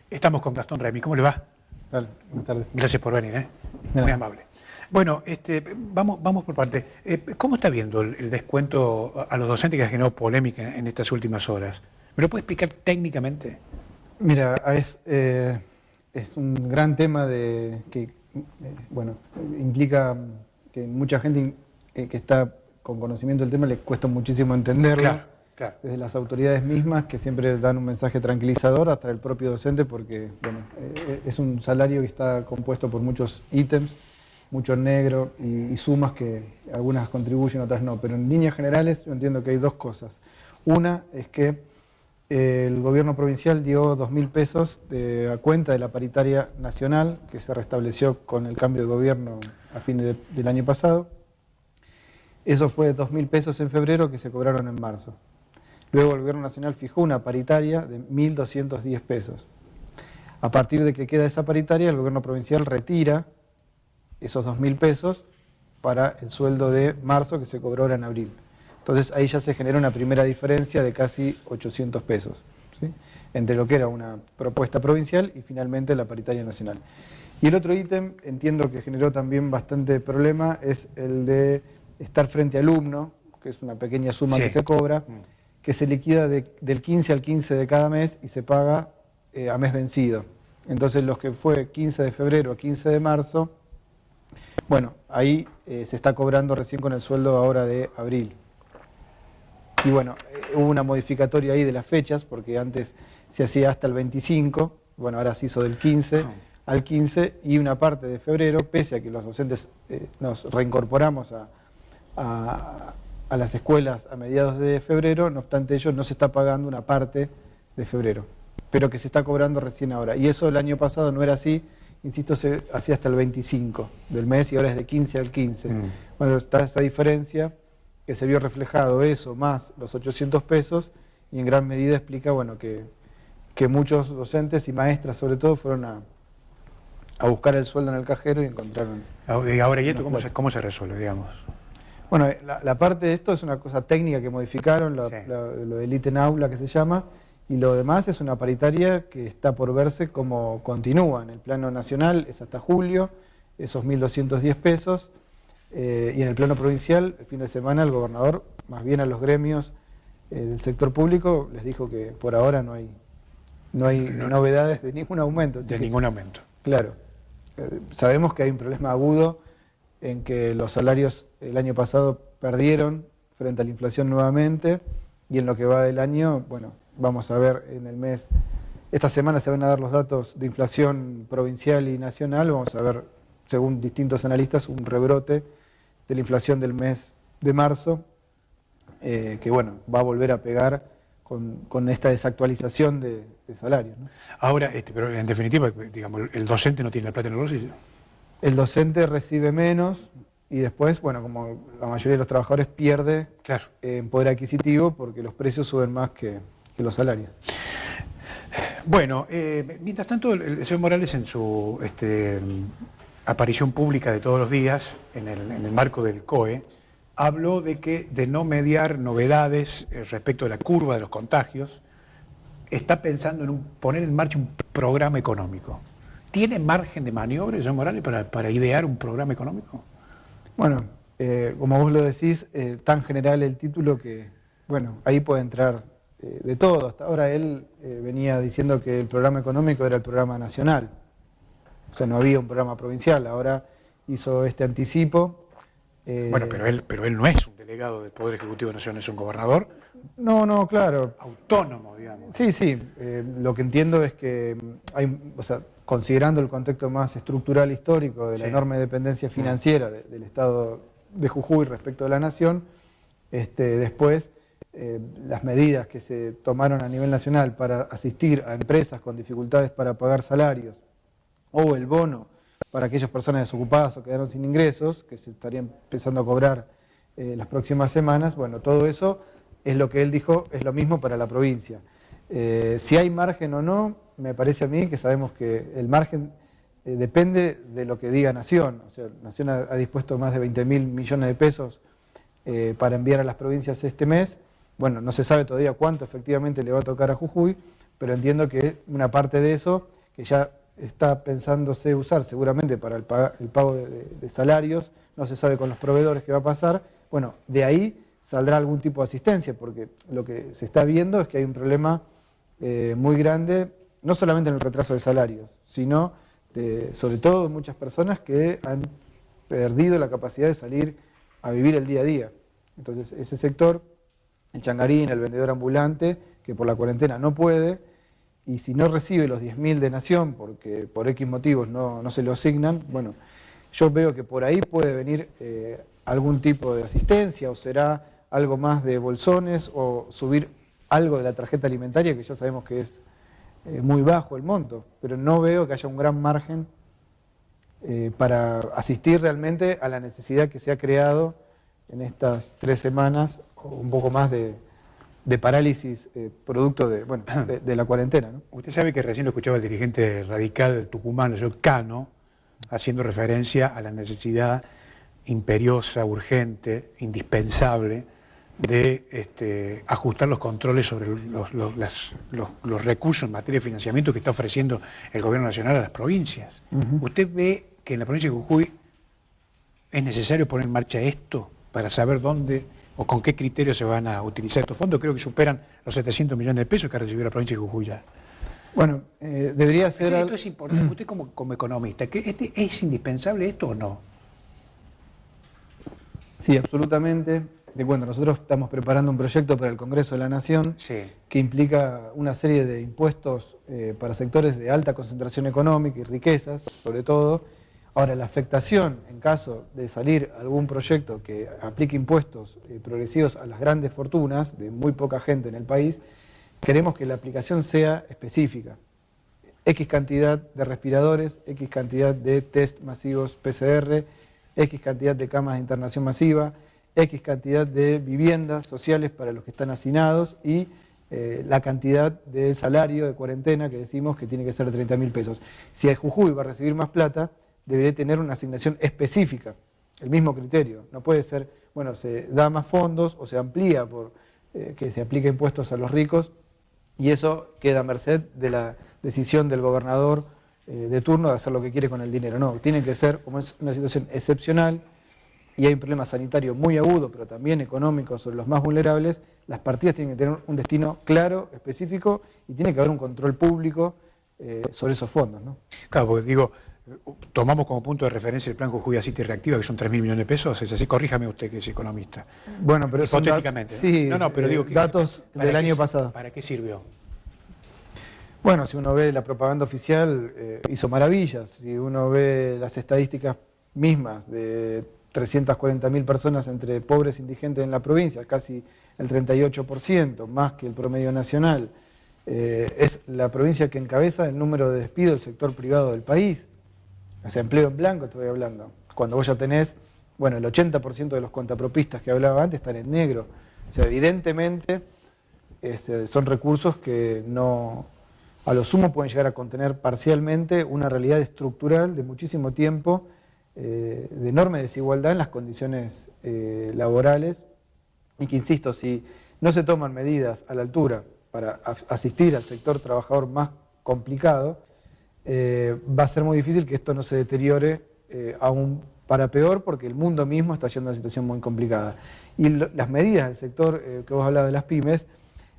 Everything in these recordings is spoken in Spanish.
Estamos con Gastón Remy. ¿Cómo le va? Dale, buenas tardes. Gracias por venir, ¿eh? Muy amable. Bueno, vamos por parte. ¿Cómo está viendo el descuento a los docentes que ha generado polémica en estas últimas horas? ¿Me lo puede explicar técnicamente? Mira, es un gran tema que implica que mucha gente que está con conocimiento del tema le cuesta muchísimo entenderlo. Claro. Desde las autoridades mismas, que siempre dan un mensaje tranquilizador, hasta el propio docente, porque es un salario que está compuesto por muchos ítems, mucho negro y sumas que algunas contribuyen, otras no. Pero en líneas generales yo entiendo que hay dos cosas. Una es que el gobierno provincial dio 2.000 pesos a cuenta de la paritaria nacional, que se restableció con el cambio de gobierno a fin del año pasado. Eso fue 2.000 pesos en febrero que se cobraron en marzo. Luego el gobierno nacional fijó una paritaria de 1.210 pesos. A partir de que queda esa paritaria, el gobierno provincial retira esos 2.000 pesos para el sueldo de marzo que se cobró ahora en abril. Entonces ahí ya se genera una primera diferencia de casi 800 pesos, ¿sí?, entre lo que era una propuesta provincial y finalmente la paritaria nacional. Y el otro ítem, entiendo que generó también bastante problema, es el de estar frente alumno, que es una pequeña suma que se cobra, que se liquida del 15 al 15 de cada mes y se paga a mes vencido. Entonces los que fue 15 de febrero a 15 de marzo, bueno, ahí se está cobrando recién con el sueldo ahora de abril. Y bueno, hubo una modificatoria ahí de las fechas, porque antes se hacía hasta el 25, bueno, ahora se hizo del 15 al 15, y una parte de febrero, pese a que los docentes nos reincorporamos a las escuelas a mediados de febrero, no obstante ello no se está pagando una parte de febrero, pero que se está cobrando recién ahora. Y eso el año pasado no era así, insisto, se hacía hasta el 25 del mes y ahora es de 15 al 15. Bueno, está esa diferencia que se vio reflejado eso más los 800 pesos y en gran medida explica, bueno, que muchos docentes y maestras sobre todo fueron a buscar el sueldo en el cajero y encontraron... Y ahora, ¿y esto cómo se resuelve, digamos? Bueno, la parte de esto es una cosa técnica que modificaron, lo del ítem aula que se llama, y lo demás es una paritaria que está por verse cómo continúa. En el plano nacional es hasta julio, esos 1.210 pesos, y en el plano provincial, el fin de semana, el gobernador, más bien a los gremios del sector público, les dijo que por ahora no hay novedades de ningún aumento. De ningún aumento. Claro, sabemos que hay un problema agudo en que los salarios el año pasado perdieron frente a la inflación nuevamente, y en lo que va del año, bueno, vamos a ver en el mes, esta semana se van a dar los datos de inflación provincial y nacional, vamos a ver, según distintos analistas, un rebrote de la inflación del mes de marzo, que bueno, va a volver a pegar con esta desactualización de salarios, ¿no? Ahora, pero en definitiva, digamos, el docente no tiene la plata en el bolsillo. El docente recibe menos y después, bueno, como la mayoría de los trabajadores pierde en poder adquisitivo porque los precios suben más que los salarios. Bueno, mientras tanto, el señor Morales en su aparición pública de todos los días, en el marco del COE, habló de no mediar novedades respecto de la curva de los contagios, está pensando en poner en marcha un programa económico. ¿Tiene margen de maniobra, señor Morales, para idear un programa económico? Bueno, como vos lo decís, tan general el título que, bueno, ahí puede entrar de todo. Hasta ahora él venía diciendo que el programa económico era el programa nacional. O sea, no había un programa provincial. Ahora hizo este anticipo. Bueno, pero él no es un delegado del Poder Ejecutivo Nacional, es un gobernador. No, claro. Autónomo, digamos. Sí. Lo que entiendo es que considerando el contexto más estructural histórico de la enorme dependencia financiera del Estado de Jujuy respecto de la nación, después las medidas que se tomaron a nivel nacional para asistir a empresas con dificultades para pagar salarios, o el bono para aquellas personas desocupadas o quedaron sin ingresos, que se estarían empezando a cobrar las próximas semanas, bueno, todo eso es lo que él dijo, es lo mismo para la provincia. Si hay margen o no, me parece a mí que sabemos que el margen depende de lo que diga Nación. O sea, Nación ha dispuesto más de 20.000 millones de pesos para enviar a las provincias este mes. Bueno, no se sabe todavía cuánto efectivamente le va a tocar a Jujuy, pero entiendo que una parte de eso que ya está pensándose usar seguramente para el pago de salarios, no se sabe con los proveedores qué va a pasar, bueno, de ahí saldrá algún tipo de asistencia, porque lo que se está viendo es que hay un problema muy grande, no solamente en el retraso de salarios, sino sobre todo de muchas personas que han perdido la capacidad de salir a vivir el día a día. Entonces, ese sector, el changarín, el vendedor ambulante, que por la cuarentena no puede, y si no recibe los 10.000 de Nación, porque por X motivos no se lo asignan, bueno, yo veo que por ahí puede venir algún tipo de asistencia, o será algo más de bolsones, o subir algo de la tarjeta alimentaria, que ya sabemos que es muy bajo el monto, pero no veo que haya un gran margen para asistir realmente a la necesidad que se ha creado en estas 3 semanas, o un poco más de parálisis producto de la cuarentena, ¿no? Usted sabe que recién lo escuchaba el dirigente radical de Tucumán, el señor Cano, haciendo referencia a la necesidad imperiosa, urgente, indispensable de ajustar los controles sobre los recursos en materia de financiamiento que está ofreciendo el gobierno nacional a las provincias. ¿Usted ve que en la provincia de Jujuy es necesario poner en marcha esto para saber dónde o con qué criterios se van a utilizar estos fondos? Creo que superan los 700 millones de pesos que ha recibido la provincia de Jujuy ya. Bueno, debería ser... Esto es importante. Usted como economista, ¿es indispensable esto o no? Sí, absolutamente. Te cuento, nosotros estamos preparando un proyecto para el Congreso de la Nación que implica una serie de impuestos para sectores de alta concentración económica y riquezas, sobre todo. Ahora, la afectación en caso de salir algún proyecto que aplique impuestos progresivos a las grandes fortunas de muy poca gente en el país, queremos que la aplicación sea específica. X cantidad de respiradores, X cantidad de test masivos PCR, X cantidad de camas de internación masiva, X cantidad de viviendas sociales para los que están hacinados y la cantidad de salario de cuarentena que decimos que tiene que ser de 30.000 pesos. Si el Jujuy va a recibir más plata, debería tener una asignación específica, el mismo criterio. No puede ser, bueno, se da más fondos o se amplía por que se aplique impuestos a los ricos y eso queda a merced de la decisión del gobernador de turno de hacer lo que quiere con el dinero. No, tiene que ser, como es una situación excepcional y hay un problema sanitario muy agudo, pero también económico sobre los más vulnerables, las partidas tienen que tener un destino claro, específico y tiene que haber un control público sobre esos fondos, ¿no? Claro, porque digo, tomamos como punto de referencia el plan Jujuy City Reactiva, que son 3.000 millones de pesos, es así, corríjame usted que es economista. Bueno, pero hipotéticamente. Sí, no, pero digo datos del año pasado. ¿Para qué sirvió? Bueno, si uno ve la propaganda oficial, hizo maravillas. Si uno ve las estadísticas mismas de 340.000 personas entre pobres e indigentes en la provincia, casi el 38%, más que el promedio nacional, es la provincia que encabeza el número de despidos del sector privado del país. O sea, empleo en blanco estoy hablando. Cuando vos ya tenés, bueno, el 80% de los cuentapropistas que hablaba antes están en negro. O sea, evidentemente son recursos que no, a lo sumo pueden llegar a contener parcialmente una realidad estructural de muchísimo tiempo, de enorme desigualdad en las condiciones laborales y que, insisto, si no se toman medidas a la altura para asistir al sector trabajador más complicado, va a ser muy difícil que esto no se deteriore aún para peor, porque el mundo mismo está yendo a una situación muy complicada. Y las medidas del sector que vos hablabas de las pymes,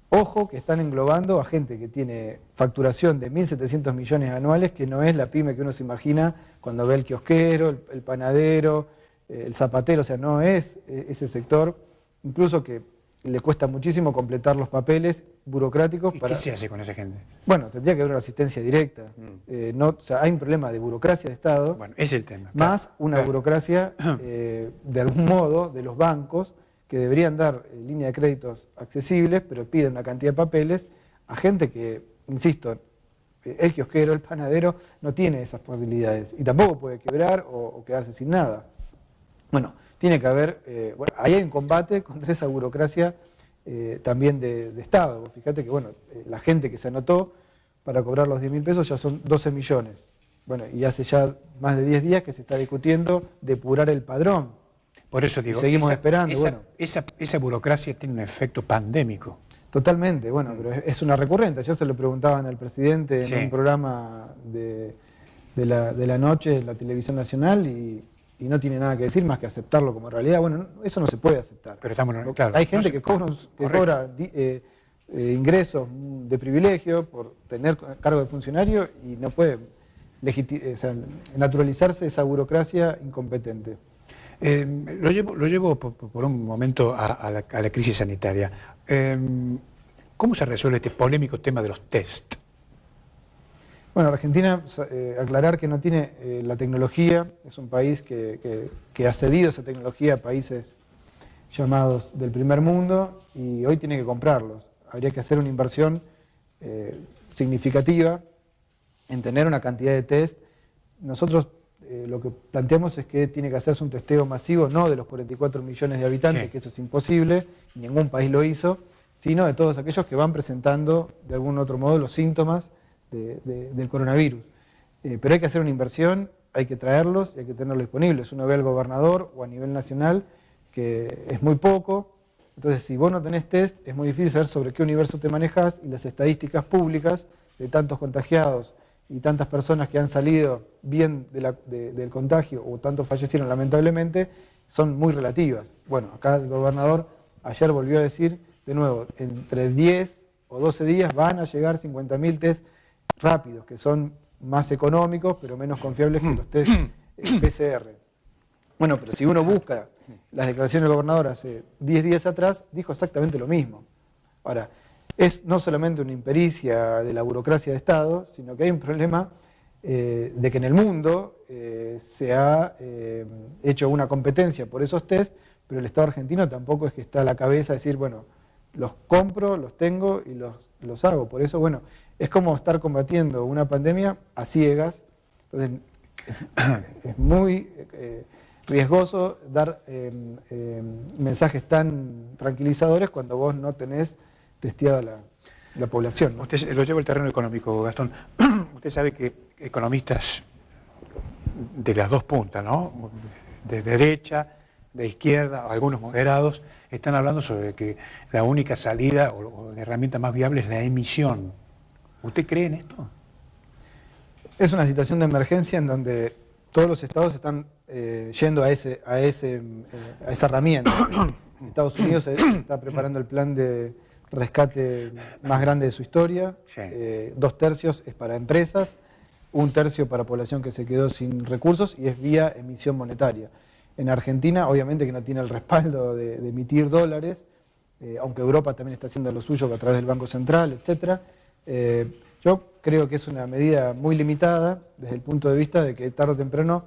ojo que están englobando a gente que tiene facturación de 1.700 millones anuales, que no es la pyme que uno se imagina cuando ve el kiosquero, el panadero, el zapatero, o sea, no es ese sector, incluso que le cuesta muchísimo completar los papeles burocráticos. ¿Y qué se hace con esa gente? Bueno, tendría que haber una asistencia directa. No, o sea, hay un problema de burocracia de Estado. Bueno, es el tema. Más una burocracia, de algún modo, de los bancos, que deberían dar línea de créditos accesibles, pero piden una cantidad de papeles a gente que, insisto, el kiosquero, el panadero, no tiene esas posibilidades y tampoco puede quebrar o quedarse sin nada. Bueno, tiene que haber, bueno, ahí hay un combate contra esa burocracia también de Estado. Fíjate que, bueno, la gente que se anotó para cobrar los 10.000 pesos ya son 12 millones. Bueno, y hace ya más de 10 días que se está discutiendo depurar el padrón. Por eso digo, y seguimos esperando. Esa burocracia tiene un efecto pandémico. Totalmente, bueno, pero es una recurrente. Ayer se lo preguntaban al presidente Sí. en un programa de la noche en la televisión nacional y no tiene nada que decir más que aceptarlo como realidad. Bueno, eso no se puede aceptar. Pero estamos, claro. Hay gente no se- que cobra ingresos de privilegio por tener cargo de funcionario y no puede naturalizarse esa burocracia incompetente. Lo llevo por un momento a la crisis sanitaria. ¿Cómo se resuelve este polémico tema de los test? Bueno, Argentina, aclarar que no tiene la tecnología, es un país que ha cedido esa tecnología a países llamados del primer mundo y hoy tiene que comprarlos. Habría que hacer una inversión significativa en tener una cantidad de test. Nosotros lo que planteamos es que tiene que hacerse un testeo masivo, no de los 44 millones de habitantes, Sí. que eso es imposible, ningún país lo hizo, sino de todos aquellos que van presentando de algún otro modo los síntomas del coronavirus. Pero hay que hacer una inversión, hay que traerlos y hay que tenerlos disponibles. Uno ve al gobernador o a nivel nacional que es muy poco. Entonces, si vos no tenés test, es muy difícil saber sobre qué universo te manejás y las estadísticas públicas de tantos contagiados y tantas personas que han salido bien del contagio o tantos fallecieron lamentablemente son muy relativas. Bueno, acá el gobernador ayer volvió a decir de nuevo, entre 10 o 12 días van a llegar 50.000 test rápidos, que son más económicos pero menos confiables que los test PCR. Bueno, pero si uno busca las declaraciones del gobernador hace 10 días atrás, dijo exactamente lo mismo. Ahora, es no solamente una impericia de la burocracia de Estado, sino que hay un problema de que en el mundo se ha hecho una competencia por esos test, pero el Estado argentino tampoco es que está a la cabeza de decir, bueno, los compro, los tengo y los hago. Por eso, bueno, es como estar combatiendo una pandemia a ciegas. Entonces, es muy riesgoso dar mensajes tan tranquilizadores cuando vos no tenés testeada la población, ¿no? Usted lo lleva al terreno económico, Gastón. Usted sabe que economistas de las dos puntas, ¿no? De derecha, de izquierda, algunos moderados, están hablando sobre que la única salida o la herramienta más viable es la emisión. ¿Usted cree en esto? Es una situación de emergencia en donde todos los estados están yendo a esa herramienta. Estados Unidos está preparando el plan de rescate más grande de su historia. Sí. 2/3 es para empresas, 1/3 para población que se quedó sin recursos y es vía emisión monetaria. En Argentina, obviamente que no tiene el respaldo de emitir dólares, aunque Europa también está haciendo lo suyo a través del Banco Central, etc. Yo creo que es una medida muy limitada desde el punto de vista de que tarde o temprano,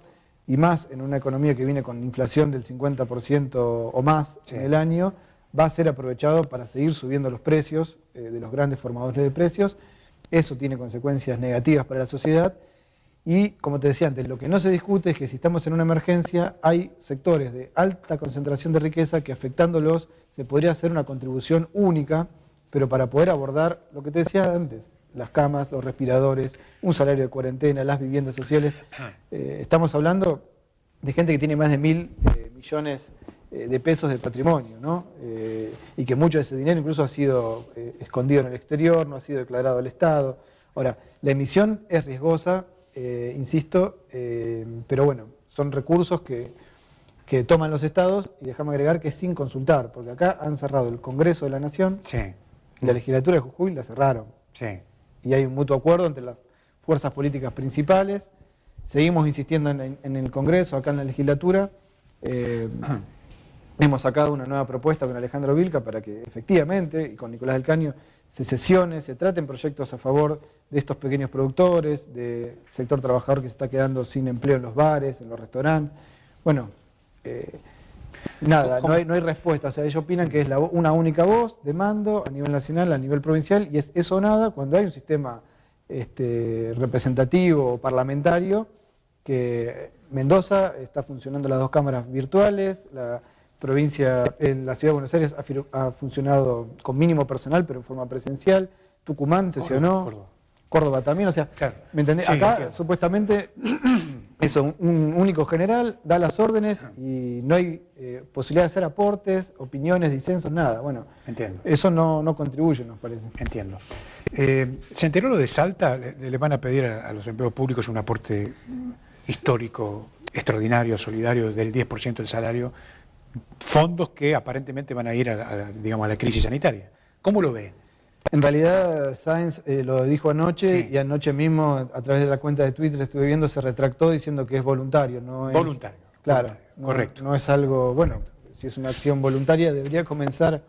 y más en una economía que viene con inflación del 50% o más Sí. en el año, va a ser aprovechado para seguir subiendo los precios de los grandes formadores de precios. Eso tiene consecuencias negativas para la sociedad. Y, como te decía antes, lo que no se discute es que si estamos en una emergencia, hay sectores de alta concentración de riqueza que afectándolos se podría hacer una contribución única, pero para poder abordar lo que te decía antes, las camas, los respiradores, un salario de cuarentena, las viviendas sociales. Estamos hablando de gente que tiene más de 1.000 millones de pesos de patrimonio, ¿no? Y que mucho de ese dinero incluso ha sido escondido en el exterior, no ha sido declarado al Estado. Ahora, la emisión es riesgosa, insisto, pero bueno, son recursos que toman los estados y déjame agregar que es sin consultar, porque acá han cerrado el Congreso de la Nación, Sí, y la legislatura de Jujuy la cerraron. sí. Y hay un mutuo acuerdo entre las fuerzas políticas principales. Seguimos insistiendo en el Congreso, acá en la legislatura. Hemos sacado una nueva propuesta con Alejandro Vilca para que efectivamente, y con Nicolás del Caño, se sesione, se traten proyectos a favor de estos pequeños productores, del sector trabajador que se está quedando sin empleo en los bares, en los restaurantes. Bueno, nada, no hay respuesta. O sea, ellos opinan que es una única voz de mando a nivel nacional, a nivel provincial, y es eso o nada cuando hay un sistema representativo o parlamentario, que Mendoza está funcionando las 2 cámaras virtuales, la provincia, en la ciudad de Buenos Aires ha funcionado con mínimo personal, pero en forma presencial. Tucumán sesionó. Córdoba también, o sea, Claro. ¿me entendés? Sí, Acá entiendo. supuestamente eso, un único general da las órdenes y no hay posibilidad de hacer aportes, opiniones, disensos, nada. Bueno, Entiendo. eso no contribuye, nos parece. Entiendo. ¿Se enteró lo de Salta? Le van a pedir a los empleados públicos un aporte histórico, extraordinario, solidario, del 10% del salario, fondos que aparentemente van a ir digamos, a la crisis sanitaria. ¿Cómo lo ve? En realidad, Sáenz lo dijo anoche Sí. y anoche mismo, a través de la cuenta de Twitter, estuve viendo, se retractó diciendo que es voluntario. No es, Voluntario. Claro, Voluntario, correcto. No es algo, bueno, si es una acción voluntaria, debería comenzar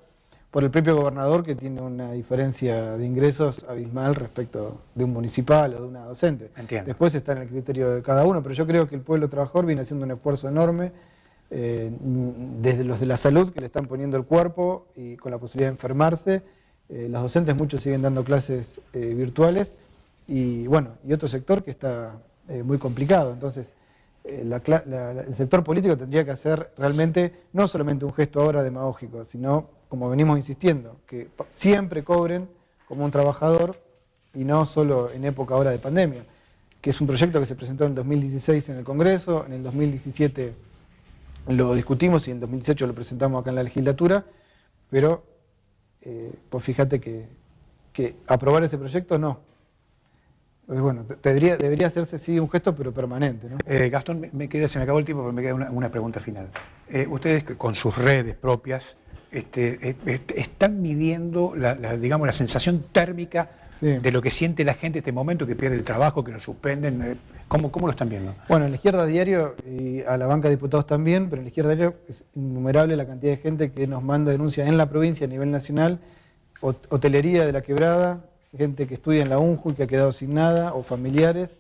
por el propio gobernador, que tiene una diferencia de ingresos abismal respecto de un municipal o de una docente. Entiendo. Después está en el criterio de cada uno, pero yo creo que el pueblo trabajador viene haciendo un esfuerzo enorme, desde los de la salud, que le están poniendo el cuerpo y con la posibilidad de enfermarse. Los docentes, muchos siguen dando clases virtuales, y bueno, y otro sector que está muy complicado. Entonces, el sector político tendría que hacer realmente, no solamente un gesto ahora demagógico, sino, como venimos insistiendo, que siempre cobren como un trabajador y no solo en época ahora de pandemia, que es un proyecto que se presentó en el 2016 en el Congreso, en el 2017 lo discutimos y en el 2018 lo presentamos acá en la legislatura, pero pues fíjate que aprobar ese proyecto no. Entonces, bueno, debería hacerse sí un gesto, pero permanente, ¿no? Gastón, se me acabó el tiempo, pero me queda una pregunta final. Ustedes con sus redes propias están midiendo digamos, la sensación térmica Sí. de lo que siente la gente en este momento, que pierde el trabajo, que lo suspenden. ¿Cómo lo están viendo? Bueno, en la Izquierda Diario y a la banca de diputados también, pero en la Izquierda Diario es innumerable la cantidad de gente que nos manda denuncias en la provincia a nivel nacional, hotelería de la Quebrada, gente que estudia en la UNJU y que ha quedado sin nada, o familiares,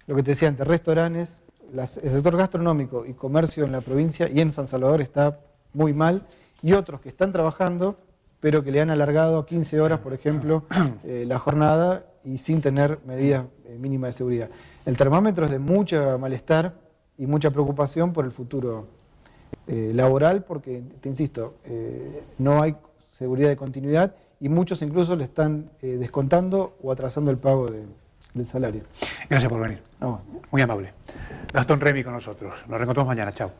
lo que te decía antes, restaurantes, el sector gastronómico y comercio en la provincia y en San Salvador está muy mal, y otros que están trabajando, pero que le han alargado 15 horas, por ejemplo, la jornada y sin tener medidas mínimas de seguridad. El termómetro es de mucho malestar y mucha preocupación por el futuro laboral, porque, te insisto, no hay seguridad de continuidad y muchos incluso le están descontando o atrasando el pago del salario. Gracias por venir. Vamos. Muy amable. Gastón Remy con nosotros. Nos reencontramos mañana. Chao.